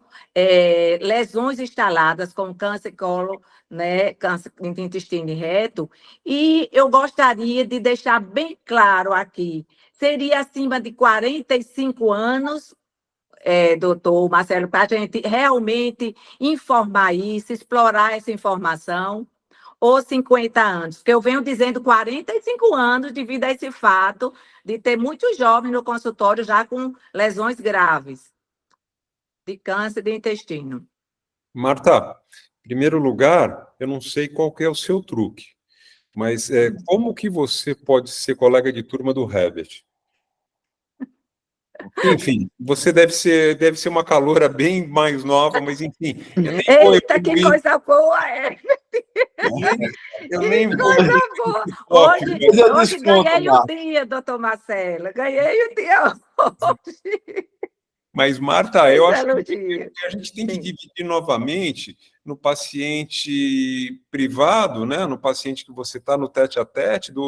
lesões instaladas, como câncer colo, né, câncer de intestino reto, e eu gostaria de deixar bem claro aqui, seria acima de 45 anos, doutor Marcelo, para a gente realmente informar isso, explorar essa informação, ou 50 anos, porque eu venho dizendo 45 anos devido a esse fato de ter muitos jovens no consultório já com lesões graves de câncer de intestino. Marta, em primeiro lugar, eu não sei qual que é o seu truque, mas como que você pode ser colega de turma do Herbert? Enfim, você deve ser uma caloura bem mais nova, mas enfim, eu nem vou Eita, que evoluir, coisa boa! eu Que nem vou coisa evoluir boa! esse tópico. Mas eu Hoje desconto, ganhei o Marta. dia, doutor Marcelo. Ganhei o dia hoje. Mas, Marta, eu Um acho belo que dia. a gente tem que Sim. dividir novamente no paciente privado, né, no paciente que você está no tete-a-tete, de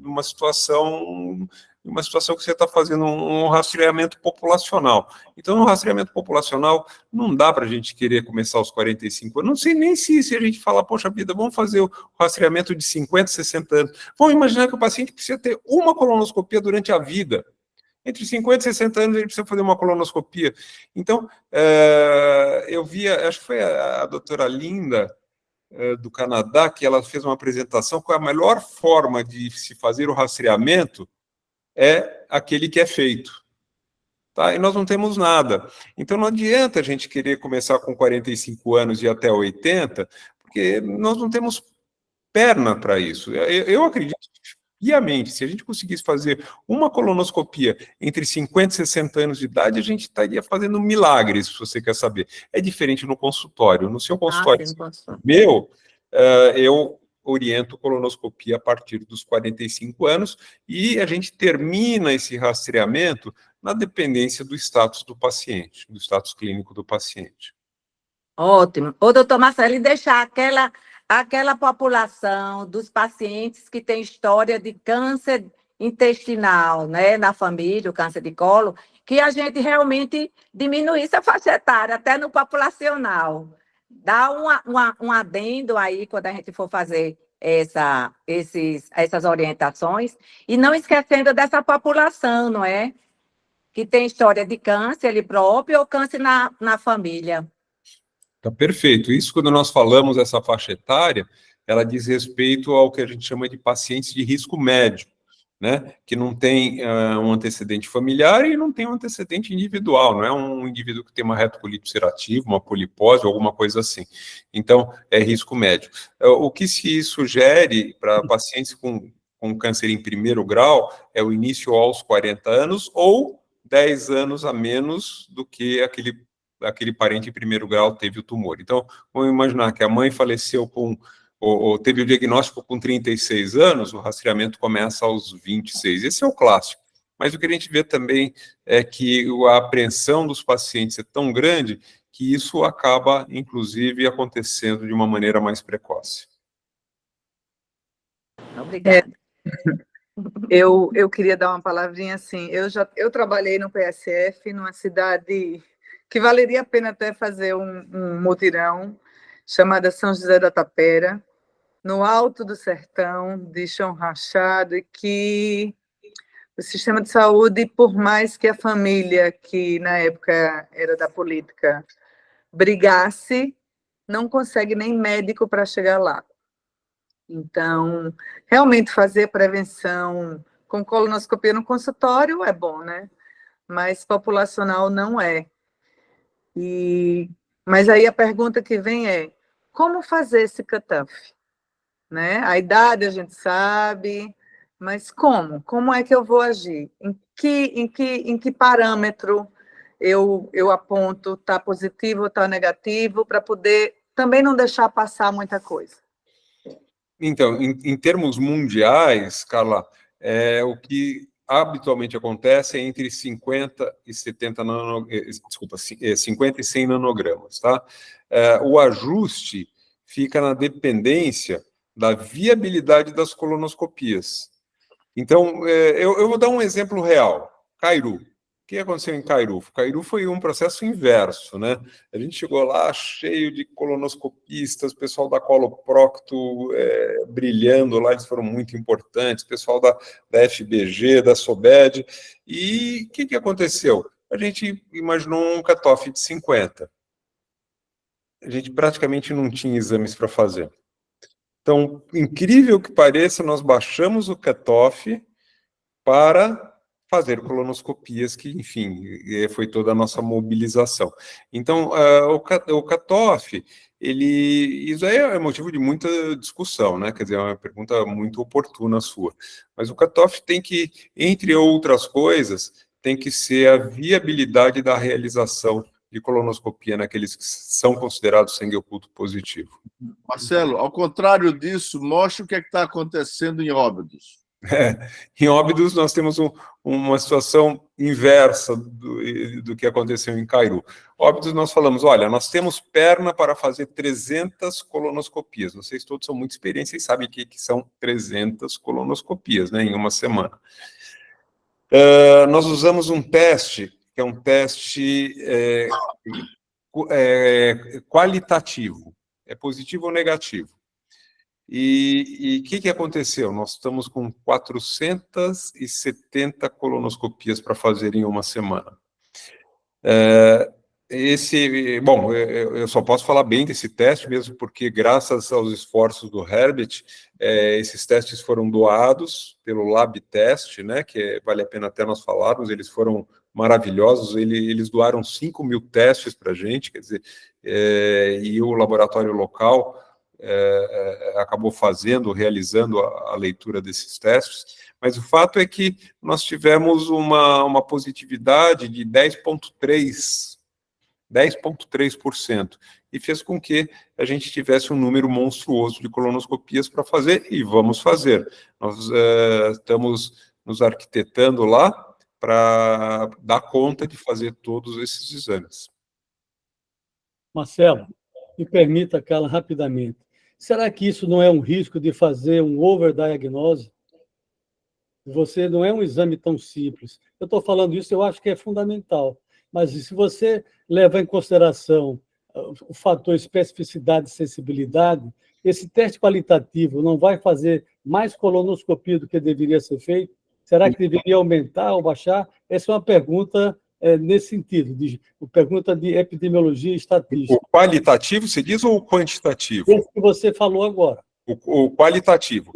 uma situação que você está fazendo um rastreamento populacional. Então, no rastreamento populacional, não dá para a gente querer começar aos 45 anos. Não sei nem se a gente fala, poxa vida, vamos fazer o rastreamento de 50, 60 anos. Vamos imaginar que o paciente precisa ter uma colonoscopia durante a vida. Entre 50 e 60 anos, ele precisa fazer uma colonoscopia. Então, eu via, acho que foi a doutora Linda, do Canadá, que ela fez uma apresentação com a melhor forma de se fazer o rastreamento é aquele que é feito. Tá? E nós não temos nada. Então, não adianta a gente querer começar com 45 anos e ir até 80, porque nós não temos perna para isso. Eu acredito piamente, se a gente conseguisse fazer uma colonoscopia entre 50 e 60 anos de idade, a gente estaria fazendo milagres, se você quer saber. É diferente no consultório. No seu consultório, Sim, pastor. meu, eu oriento colonoscopia a partir dos 45 anos e a gente termina esse rastreamento na dependência do status do paciente, do status clínico do paciente. Ótimo. Ô, doutor Marcelo, e deixar aquela população dos pacientes que têm história de câncer intestinal, né, na família, o câncer de colo, que a gente realmente diminuísse a faixa etária, até no populacional. Dá um adendo aí quando a gente for fazer essas orientações, e não esquecendo dessa população, não é? Que tem história de câncer ele próprio ou câncer na família. Tá perfeito. Isso, quando nós falamos essa faixa etária, ela diz respeito ao que a gente chama de pacientes de risco médio, né? Que não tem um antecedente familiar e não tem um antecedente individual, não é um indivíduo que tem uma retocolite ulcerativa, uma polipose, alguma coisa assim. Então, é risco médio. O que se sugere para pacientes com câncer em primeiro grau é o início aos 40 anos ou 10 anos a menos do que aquele parente em primeiro grau teve o tumor. Então, vamos imaginar que a mãe faleceu ou teve o diagnóstico com 36 anos, o rastreamento começa aos 26. Esse é o clássico. Mas o que a gente vê também é que a apreensão dos pacientes é tão grande que isso acaba, inclusive, acontecendo de uma maneira mais precoce. Obrigada. Eu queria dar uma palavrinha assim. Eu trabalhei no PSF, numa cidade que valeria a pena até fazer um mutirão, chamada São José da Tapera, no alto do sertão, de chão rachado, e que o sistema de saúde, por mais que a família, que na época era da política, brigasse, não consegue nem médico para chegar lá. Então, realmente fazer prevenção com colonoscopia no consultório é bom, né? Mas populacional não é. Mas aí a pergunta que vem é: como fazer esse cutoff, né? A idade a gente sabe, mas como? Como é que eu vou agir? Em que parâmetro eu aponto está positivo ou está negativo, para poder também não deixar passar muita coisa? Então, em termos mundiais, Carla, o que habitualmente acontece é entre 50 e 70 50 e 100 nanogramas, tá? O ajuste fica na dependência da viabilidade das colonoscopias. Então, eu vou dar um exemplo real. Cairu. O que aconteceu em Cairu? Cairu foi um processo inverso, né? A gente chegou lá cheio de colonoscopistas, pessoal da Coloprocto brilhando lá, eles foram muito importantes, pessoal da FBG, da Sobed. E o que aconteceu? A gente imaginou um cutoff de 50. A gente praticamente não tinha exames para fazer. Então, incrível que pareça, nós baixamos o cutoff para fazer colonoscopias, que, enfim, foi toda a nossa mobilização. Então, o cutoff, isso aí é motivo de muita discussão, né? Quer dizer, é uma pergunta muito oportuna sua. Mas o cutoff tem que, entre outras coisas, tem que ser a viabilidade da realização de colonoscopia naqueles que são considerados sangue oculto positivo. Marcelo, ao contrário disso, mostra o que está acontecendo em Óbidos. Em Óbidos, nós temos uma situação inversa do que aconteceu em Cairu. Óbidos, nós falamos, olha, nós temos perna para fazer 300 colonoscopias. Vocês todos são muito experientes e sabem que são 300 colonoscopias, né, em uma semana. Nós usamos um teste, que é um teste qualitativo. É positivo ou negativo? E o que aconteceu? Nós estamos com 470 colonoscopias para fazer em uma semana. Bom, eu só posso falar bem desse teste mesmo, porque graças aos esforços do Herbert, esses testes foram doados pelo Lab Test, né, que vale a pena até nós falarmos, eles foram maravilhosos, eles doaram 5.000 testes para a gente, quer dizer, e o laboratório local acabou realizando a leitura desses testes, mas o fato é que nós tivemos uma positividade de 10,3%, e fez com que a gente tivesse um número monstruoso de colonoscopias para fazer, e vamos fazer. Nós estamos nos arquitetando lá para dar conta de fazer todos esses exames. Marcelo, me permita, Carla, rapidamente. Será que isso não é um risco de fazer um overdiagnose? Você não é um exame tão simples. Eu estou falando isso, eu acho que é fundamental. Mas se você leva em consideração o fator especificidade e sensibilidade, esse teste qualitativo não vai fazer mais colonoscopia do que deveria ser feito? Será que deveria aumentar ou baixar? Essa é uma pergunta nesse sentido, pergunta de epidemiologia e estatística. O qualitativo, você diz, ou o quantitativo? Esse que você falou agora. O qualitativo.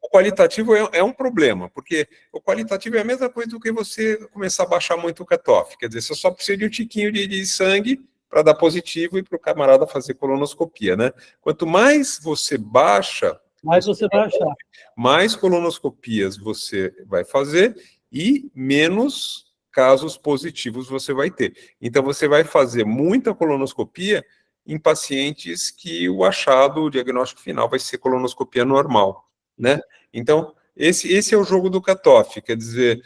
O qualitativo é um problema, porque o qualitativo é a mesma coisa do que você começar a baixar muito o cutoff. Quer dizer, você só precisa de um tiquinho de sangue para dar positivo e para o camarada fazer colonoscopia, né? Quanto mais você baixa, mais você vai achar. Mais colonoscopias você vai fazer e menos casos positivos você vai ter. Então, você vai fazer muita colonoscopia em pacientes que o diagnóstico final vai ser colonoscopia normal, né? Então, esse é o jogo do cutoff, quer dizer,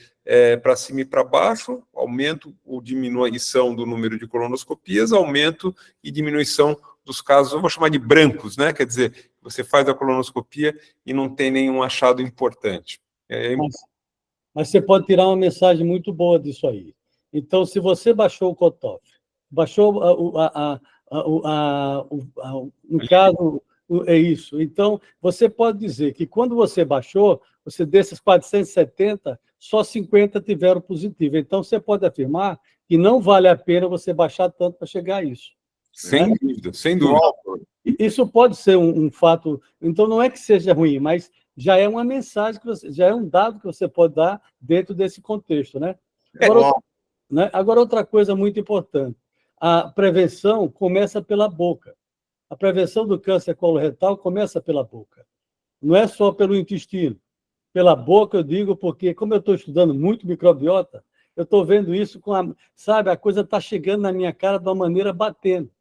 para cima e para baixo, aumento ou diminuição do número de colonoscopias, aumento e diminuição dos casos, eu vou chamar de brancos, né? Quer dizer, você faz a colonoscopia e não tem nenhum achado importante. Mas você pode tirar uma mensagem muito boa disso aí. Então, se você baixou o cutoff, baixou no caso, é isso. Então, você pode dizer que quando você baixou, desses 470, só 50 tiveram positivo. Então, você pode afirmar que não vale a pena você baixar tanto para chegar a isso. Sem dúvida, sem dúvida. Isso pode ser um fato. Então, não é que seja ruim, mas já é uma mensagem, já é um dado que você pode dar dentro desse contexto, né? Agora, outra coisa muito importante. A prevenção começa pela boca. A prevenção do câncer coloretal começa pela boca. Não é só pelo intestino. Pela boca, eu digo, porque, como eu estou estudando muito microbiota, eu estou vendo isso com sabe, a coisa está chegando na minha cara de uma maneira batendo.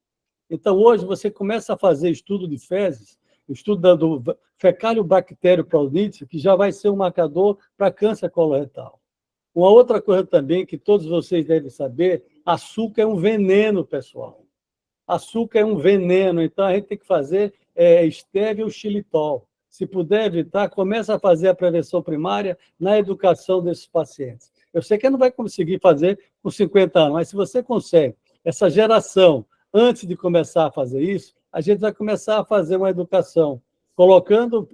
Então, hoje, você começa a fazer estudo de fezes, estudo do fecalio-bactério praunice, que já vai ser um marcador para câncer coloretal. Uma outra coisa também que todos vocês devem saber, açúcar é um veneno, pessoal. Açúcar é um veneno, então a gente tem que fazer estévia ou xilitol. Se puder evitar, começa a fazer a prevenção primária na educação desses pacientes. Eu sei que não vai conseguir fazer com 50 anos, mas se você consegue, essa geração, antes de começar a fazer isso, a gente vai começar a fazer uma educação,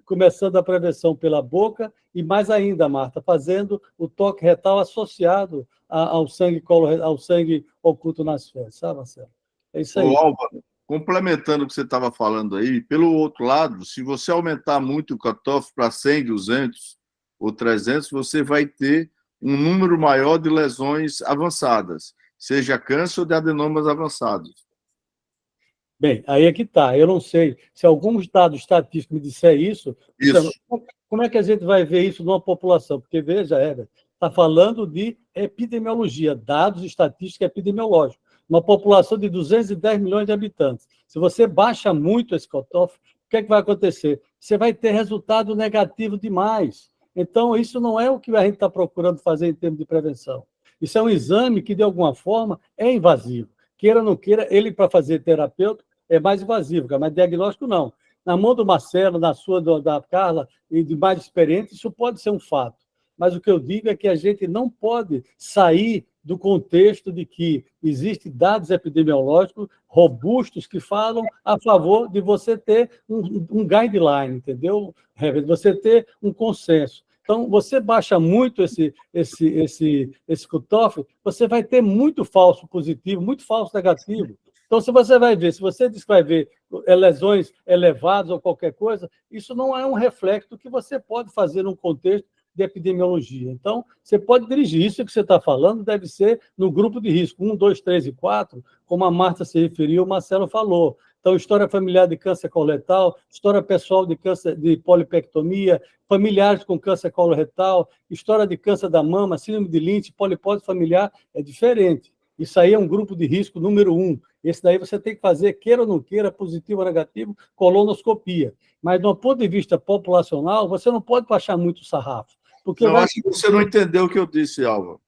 começando a prevenção pela boca e mais ainda, Marta, fazendo o toque retal associado ao sangue oculto nas fezes, sabe, Marcelo? É isso aí. Ô, Álvaro, complementando o que você estava falando aí, pelo outro lado, se você aumentar muito o cutoff para 100, 200 ou 300, você vai ter um número maior de lesões avançadas, seja câncer ou de adenomas avançados. Bem, aí é que está. Eu não sei se algum dado estatístico me disser isso. Isso. Como é que a gente vai ver isso numa população? Porque, veja, Herbert, está falando de epidemiologia, dados estatísticos epidemiológicos. Uma população de 210 milhões de habitantes. Se você baixa muito esse cutoff, o que é que vai acontecer? Você vai ter resultado negativo demais. Então, isso não é o que a gente está procurando fazer em termos de prevenção. Isso é um exame que, de alguma forma, é invasivo. Queira ou não queira, ele, para fazer terapêutico, é mais invasivo, mas diagnóstico não. Na mão do Marcelo, na sua, da Carla e de mais experientes, isso pode ser um fato. Mas o que eu digo é que a gente não pode sair do contexto de que existem dados epidemiológicos robustos que falam a favor de você ter um guideline, entendeu? Você ter um consenso. Então, você baixa muito esse cutoff, você vai ter muito falso positivo, muito falso negativo. Então, se você diz que vai ver lesões elevadas ou qualquer coisa, isso não é um reflexo do que você pode fazer num contexto de epidemiologia. Então, você pode dirigir. Isso que você está falando deve ser no grupo de risco 1, 2, 3 e 4, como a Marta se referiu, o Marcelo falou. Então, história familiar de câncer coloretal, história pessoal de câncer de polipectomia, familiares com câncer coloretal, história de câncer da mama, síndrome de Lynch, polipose familiar, é diferente. Isso aí é um grupo de risco número 1. Esse daí você tem que fazer, queira ou não queira, positivo ou negativo, colonoscopia. Mas, do ponto de vista populacional, você não pode baixar muito o sarrafo. Porque eu acho que você não entendeu o que eu disse, Álvaro.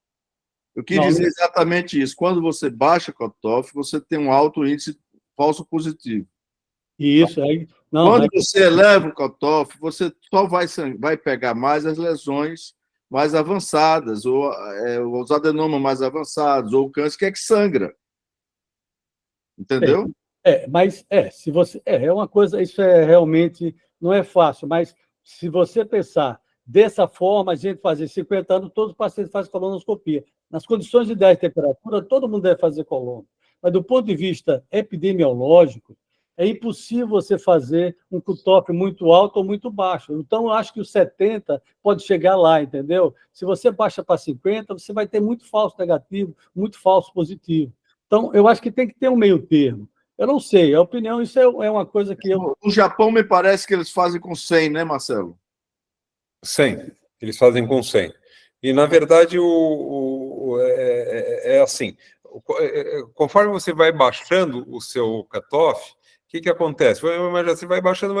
Eu quis dizer exatamente isso. Quando você baixa o cutoff, você tem um alto índice falso positivo. Isso aí. Quando você eleva o cutoff, você só vai pegar mais as lesões mais avançadas, ou os adenomas mais avançados, ou o câncer que sangra. Entendeu? Mas se você. É uma coisa, isso realmente não é fácil, mas se você pensar dessa forma, a gente fazer 50 anos, todos os pacientes fazem colonoscopia. Nas condições ideais de temperatura, todo mundo deve fazer colono. Mas do ponto de vista epidemiológico, é impossível você fazer um cutoff muito alto ou muito baixo. Então, eu acho que o 70 pode chegar lá, entendeu? Se você baixa para 50, você vai ter muito falso negativo, muito falso positivo. Então, eu acho que tem que ter um meio termo. Eu não sei, a opinião, isso é uma coisa que eu... No Japão, me parece que eles fazem com 100, né, Marcelo? 100. Eles fazem com 100. E, na verdade, é assim, conforme você vai baixando o seu cutoff, o que acontece? Você vai baixando,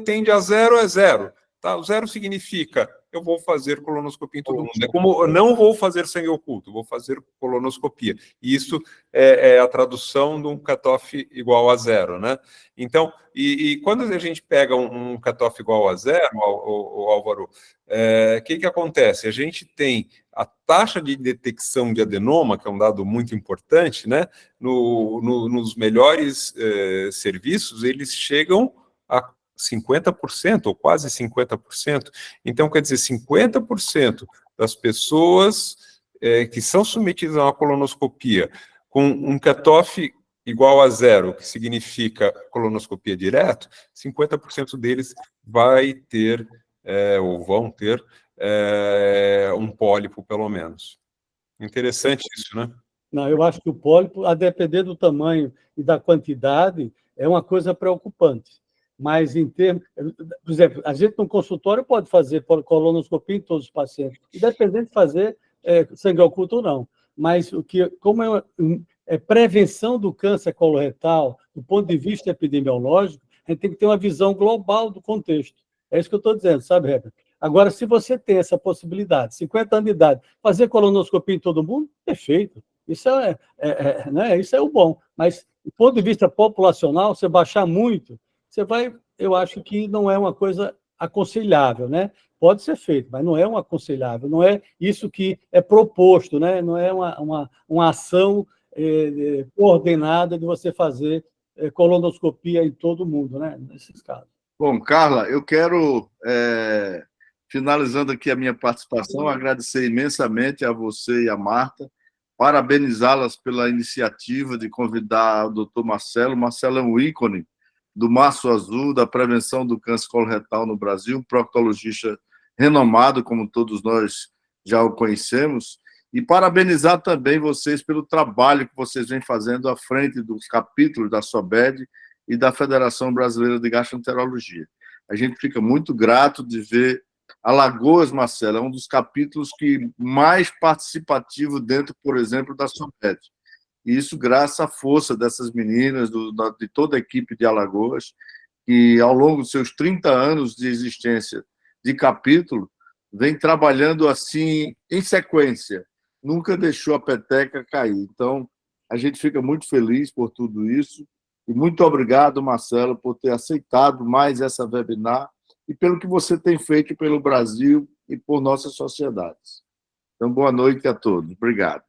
tende a 0, é 0. Tá? O 0 significa eu vou fazer colonoscopia em todo mundo. É como eu não vou fazer sangue oculto, vou fazer colonoscopia. E isso é a tradução de um cutoff igual a 0, né? Então, e quando a gente pega um cutoff igual a 0, o Álvaro, o que acontece? A gente tem a taxa de detecção de adenoma, que é um dado muito importante, né? Nos melhores serviços, eles chegam a 50% ou quase 50%. Então, quer dizer, 50% das pessoas que são submetidas a uma colonoscopia com um cutoff igual a 0, que significa colonoscopia direto, 50% deles vai ter, ou vão ter, um pólipo, pelo menos. Interessante isso, né? Não, eu acho que o pólipo, a depender do tamanho e da quantidade, é uma coisa preocupante. Mas, em termos... Por exemplo, a gente no consultório pode fazer colonoscopia em todos os pacientes, independente de fazer sangue oculto ou não. Mas, como é prevenção do câncer coloretal, do ponto de vista epidemiológico, a gente tem que ter uma visão global do contexto. É isso que eu estou dizendo, sabe, Herbert? Agora, se você tem essa possibilidade, 50 anos de idade, fazer colonoscopia em todo mundo, perfeito. Isso né? Isso é o bom. Mas, do ponto de vista populacional, você baixar muito, eu acho que não é uma coisa aconselhável, né? Pode ser feito, mas não é um aconselhável, não é isso que é proposto, né? Não é uma ação coordenada de você fazer colonoscopia em todo mundo, né? Nesses casos. Bom, Carla, eu quero, finalizando aqui a minha participação, agradecer imensamente a você e a Marta, parabenizá-las pela iniciativa de convidar o doutor Marcelo. Marcelo é um ícone do Março Azul, da prevenção do câncer coloretal no Brasil, um proctologista renomado, como todos nós já o conhecemos, e parabenizar também vocês pelo trabalho que vocês vêm fazendo à frente dos capítulos da SOBED e da Federação Brasileira de Gastroenterologia. A gente fica muito grato de ver Alagoas, Marcelo, é um dos capítulos que mais participativo dentro, por exemplo, da SOBED. E isso graças à força dessas meninas, de toda a equipe de Alagoas, que ao longo dos seus 30 anos de existência de capítulo, vem trabalhando assim, em sequência, nunca deixou a peteca cair. Então, a gente fica muito feliz por tudo isso, e muito obrigado, Marcelo, por ter aceitado mais essa webinar e pelo que você tem feito pelo Brasil e por nossas sociedades. Então, boa noite a todos. Obrigado.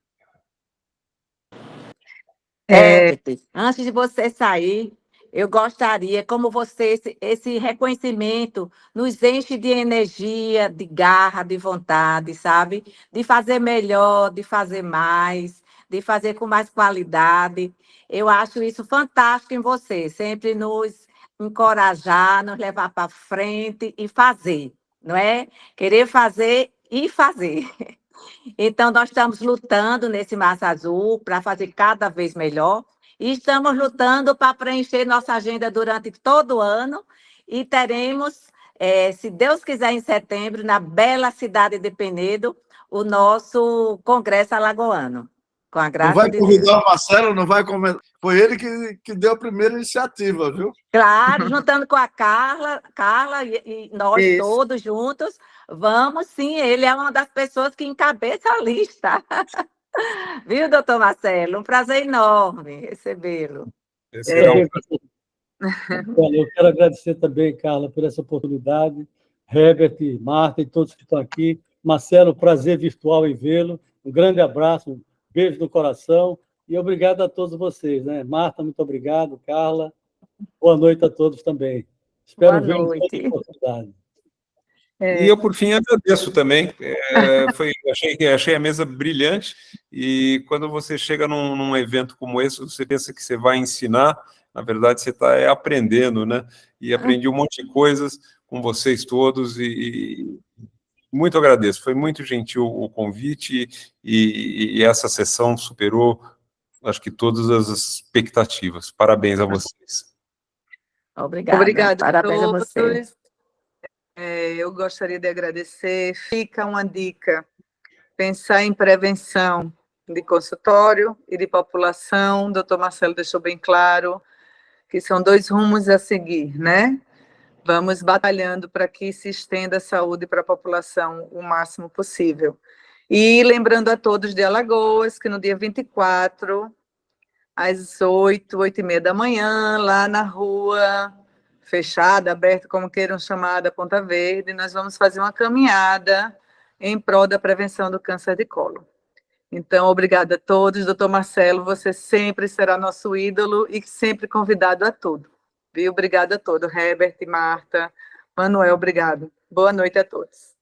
Antes de você sair, eu gostaria, como você, esse reconhecimento nos enche de energia, de garra, de vontade, sabe? De fazer melhor, de fazer mais, de fazer com mais qualidade. Eu acho isso fantástico em você, sempre nos encorajar, nos levar para frente e fazer, não é? Querer fazer e fazer. Então, nós estamos lutando nesse Março Azul para fazer cada vez melhor e estamos lutando para preencher nossa agenda durante todo o ano e teremos, se Deus quiser, em setembro, na bela cidade de Penedo, o nosso Congresso Alagoano, com a graça não vai de convidar Deus. o Marcelo, não vai comentar. Foi ele que deu a primeira iniciativa, viu? Claro, juntando com a Carla e nós Isso. todos juntos, vamos sim, ele é uma das pessoas que encabeça a lista. Viu, doutor Marcelo? Um prazer enorme recebê-lo. Olha, eu quero agradecer também, Carla, por essa oportunidade. Herbert, Marta e todos que estão aqui. Marcelo, prazer virtual em vê-lo. Um grande abraço, um beijo no coração e obrigado a todos vocês, né? Marta, muito obrigado. Carla, boa noite a todos também. Espero ver em toda oportunidade. E eu, por fim, agradeço também. Achei a mesa brilhante e quando você chega num evento como esse, você pensa que você vai ensinar, na verdade, você está aprendendo, né? E aprendi um monte de coisas com vocês todos e muito agradeço. Foi muito gentil o convite e essa sessão superou, acho que, todas as expectativas. Parabéns a vocês. Obrigada. Obrigada Parabéns a a todos. você. Eu gostaria de agradecer. Fica uma dica: pensar em prevenção de consultório e de população. O doutor Marcelo deixou bem claro que são dois rumos a seguir, né? Vamos batalhando para que se estenda a saúde para a população o máximo possível. E lembrando a todos de Alagoas que no dia 24, às 8h30 da manhã, lá na rua fechada, aberta, como queiram chamar, da Ponta Verde, nós vamos fazer uma caminhada em prol da prevenção do câncer de colo. Então, obrigada a todos. Doutor Marcelo, você sempre será nosso ídolo e sempre convidado a tudo. Viu? Obrigada a todos. Herbert, Marta, Manuel, obrigado. Boa noite a todos.